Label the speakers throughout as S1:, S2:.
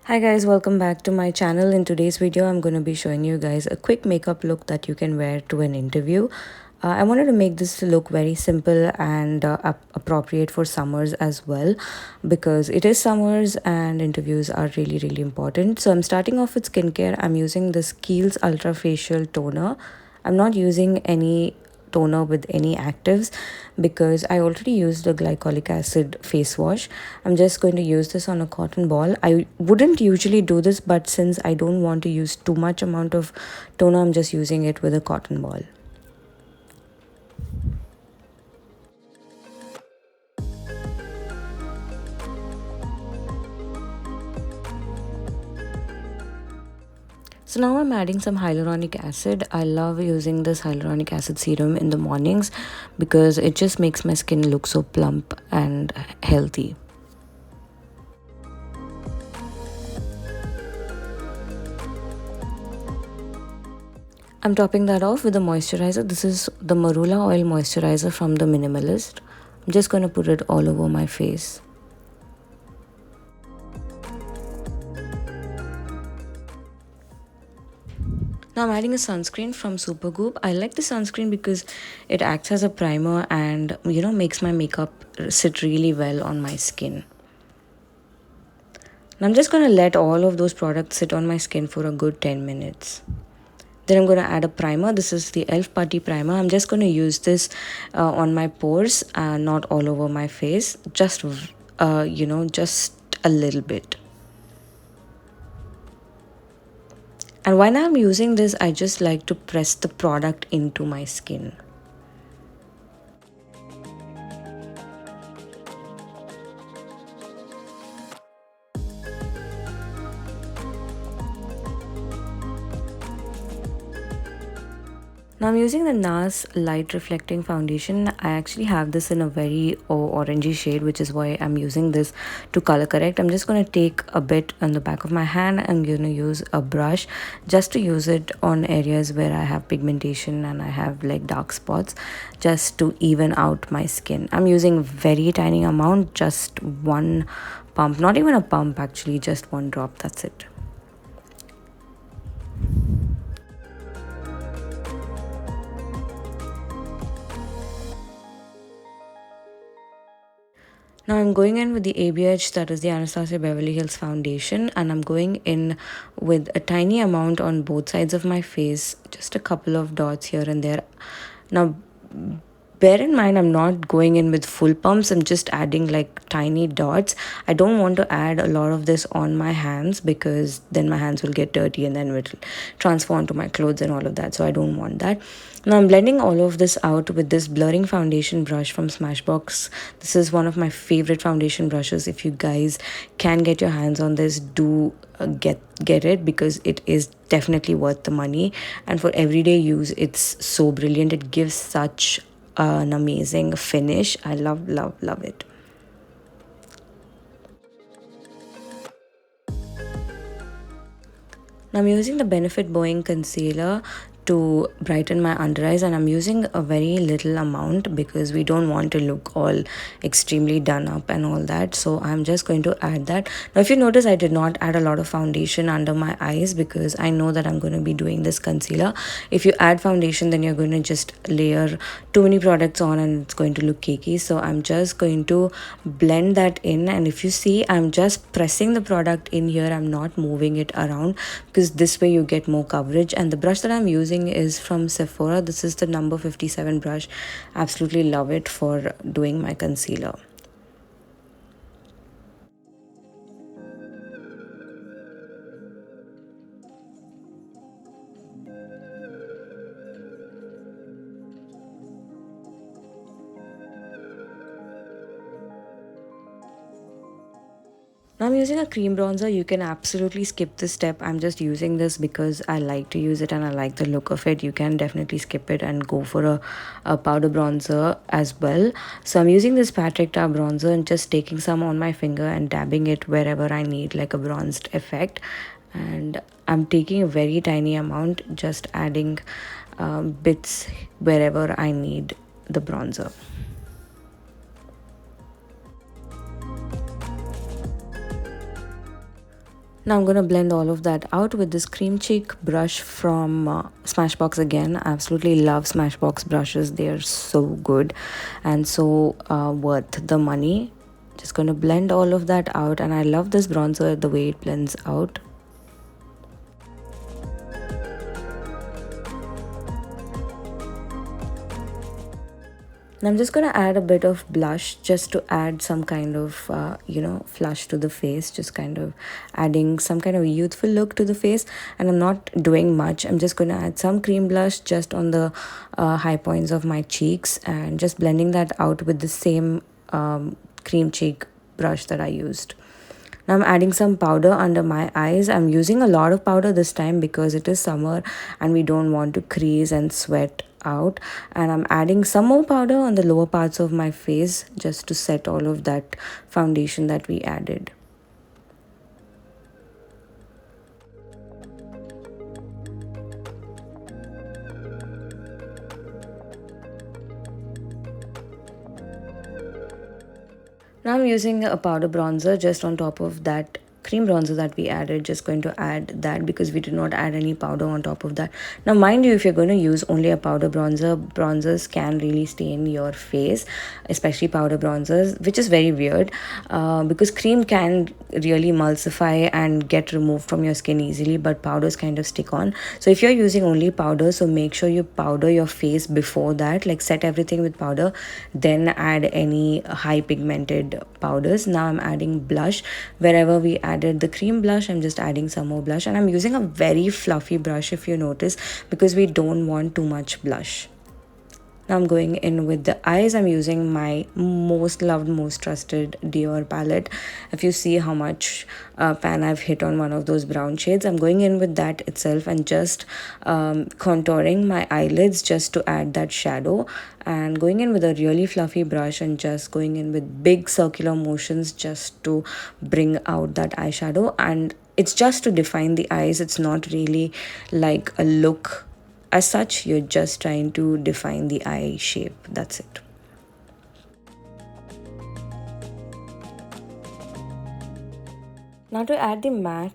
S1: Hi guys, welcome back to my channel. In today's video, I'm going to be showing you guys a quick makeup look that you can wear to an interview. I wanted to make this look very simple and appropriate for summers as well, because it is summers and interviews are really important. So I'm starting off with skincare. I'm using this Kiehl's Ultra Facial Toner. I'm not using any toner with any actives because I already used the glycolic acid face wash. I'm just going to use this on a cotton ball. I wouldn't usually do this, but since I don't want to use too much amount of toner, I'm just using it with a cotton ball. So now I'm adding some hyaluronic acid. I love using this hyaluronic acid serum in the mornings because it just makes my skin look so plump and healthy. I'm topping that off with a moisturizer. This is the Marula Oil Moisturizer from the Minimalist. I'm just going to put it all over my face. Now I'm adding a sunscreen from Supergoop. I like the sunscreen because it acts as a primer and makes my makeup sit really well on my skin. Now I'm just going to let all of those products sit on my skin for a good 10 minutes. Then I'm going to add a primer. This is the Elf Putty Primer. I'm just going to use this on my pores, not all over my face. Just, just a little bit. And when I'm using this, I just like to press the product into my skin. Now I'm using the NARS Light Reflecting Foundation. I actually have this in a very orangey shade, which is why I'm using this to color correct. I'm just going to take a bit on the back of my hand. I'm going to use a brush just to use it on areas where I have pigmentation and I have like dark spots, just to even out my skin. I'm using very tiny amount, just one pump, not even a pump actually, just one drop, that's it. Now I'm going in with the ABH, that is the Anastasia Beverly Hills foundation, and I'm going in with a tiny amount on both sides of my face, just a couple of dots here and there. Now bear in mind, I'm not going in with full pumps. I'm just adding like tiny dots. I don't want to add a lot of this on my hands because then my hands will get dirty and then it will transfer onto my clothes and all of that. So I don't want that. Now I'm blending all of this out with this blurring foundation brush from Smashbox. This is one of my favorite foundation brushes. If you guys can get your hands on this, do get it, because it is definitely worth the money, and for everyday use it's so brilliant. It gives such an amazing finish. I love it. Now I'm using the Benefit Bowing Concealer to brighten my under eyes, and I'm using a very little amount because we don't want to look all extremely done up and all that. So I'm just going to add that. Now if you notice, I did not add a lot of foundation under my eyes because I know that I'm going to be doing this concealer. If you add foundation, then you're going to just layer too many products on and it's going to look cakey. So I'm just going to blend that in, and if you see, I'm just pressing the product in here. I'm not moving it around because this way you get more coverage. And the brush that I'm using is from Sephora. This is the number 57 brush. Absolutely love it for doing my concealer. Now I'm using a cream bronzer. You can absolutely skip this step. I'm just using this because I like to use it and I like the look of it. You can definitely skip it and go for a powder bronzer as well. So I'm using this Patrick Ta bronzer and just taking some on my finger and dabbing it wherever I need like a bronzed effect. And I'm taking a very tiny amount, just adding bits wherever I need the bronzer. Now I'm gonna blend all of that out with this cream cheek brush from Smashbox again. I absolutely love Smashbox brushes. They are so good and so worth the money. Just gonna blend all of that out, and I love this bronzer, the way it blends out. And I'm just going to add a bit of blush just to add some kind of, flush to the face, just kind of adding some kind of youthful look to the face. And I'm not doing much. I'm just going to add some cream blush just on the high points of my cheeks and just blending that out with the same cream cheek brush that I used. Now I'm adding some powder under my eyes. I'm using a lot of powder this time because it is summer and we don't want to crease and sweat out. And I'm adding some more powder on the lower parts of my face just to set all of that foundation that we added. Now I'm using a powder bronzer just on top of that cream bronzer that we added. Just going to add that because we did not add any powder on top of that. Now mind you, if you're going to use only a powder bronzer, bronzers can really stain your face, especially powder bronzers, which is very weird because cream can really emulsify and get removed from your skin easily, but powders kind of stick on. So if you're using only powder, so make sure you powder your face before that, like set everything with powder, then add any high pigmented powders. Now I'm adding blush. Wherever we added the cream blush, I'm just adding some more blush, and I'm using a very fluffy brush if you notice, because we don't want too much blush. Now I'm going in with the eyes. I'm using my most loved, most trusted Dior palette. If you see how much pan I've hit on one of those brown shades, I'm going in with that itself and just contouring my eyelids just to add that shadow, and going in with a really fluffy brush and just going in with big circular motions just to bring out that eyeshadow. And it's just to define the eyes. It's not really like a look as such. You're just trying to define the eye shape. That's it. Now to add the matte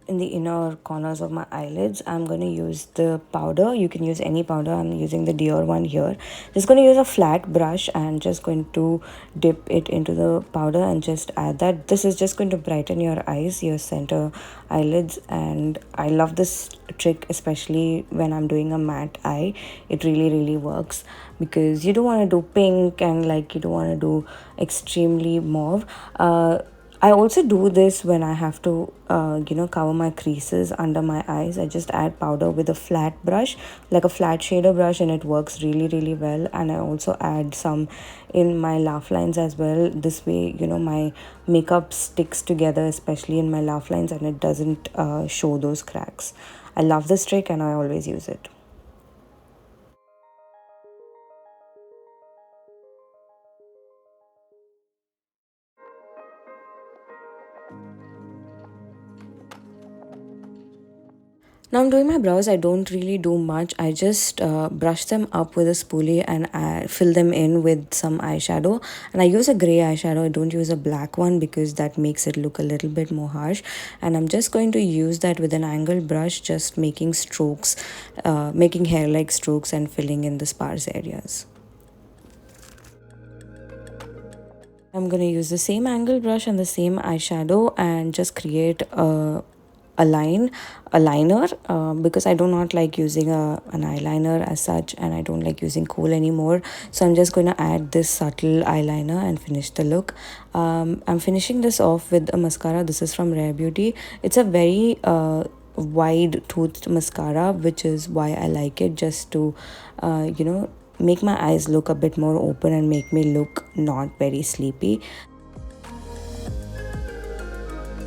S1: in the inner corners of my eyelids, I'm going to use the powder. You can use any powder. I'm using the Dior one here. Just going to use a flat brush and just going to dip it into the powder and just add that. This is just going to brighten your eyes, your center eyelids, and I love this trick, especially when I'm doing a matte eye. It really works because you don't want to do pink and like you don't want to do extremely mauve. I also do this when I have to, cover my creases under my eyes. I just add powder with a flat brush, like a flat shader brush, and it works really well. And I also add some in my laugh lines as well. This way, my makeup sticks together, especially in my laugh lines, and it doesn't show those cracks. I love this trick and I always use it. Now I'm doing my brows. I don't really do much. I just brush them up with a spoolie and fill them in with some eyeshadow. And I use a gray eyeshadow. I don't use a black one because that makes it look a little bit more harsh. And I'm just going to use that with an angled brush, just making strokes, making hair-like strokes and filling in the sparse areas. I'm going to use the same angle brush and the same eyeshadow and just create a liner because I do not like using an eyeliner as such, and I don't like using kohl anymore. So I'm just going to add this subtle eyeliner and finish the look. I'm finishing this off with a mascara. This is from Rare Beauty. It's a very wide toothed mascara, which is why I like it, just to make my eyes look a bit more open and make me look not very sleepy.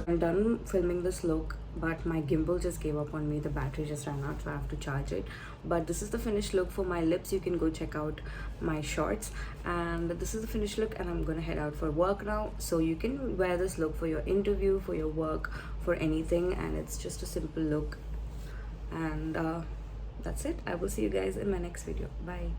S1: I'm done filming this look, but my gimbal just gave up on me. The battery just ran out, so I have to charge it. But this is the finished look for my lips. You can go check out my shorts, and this is the finished look, and I'm gonna head out for work now. So you can wear this look for your interview, for your work, for anything, and it's just a simple look. And that's it. I will see you guys in my next video. Bye.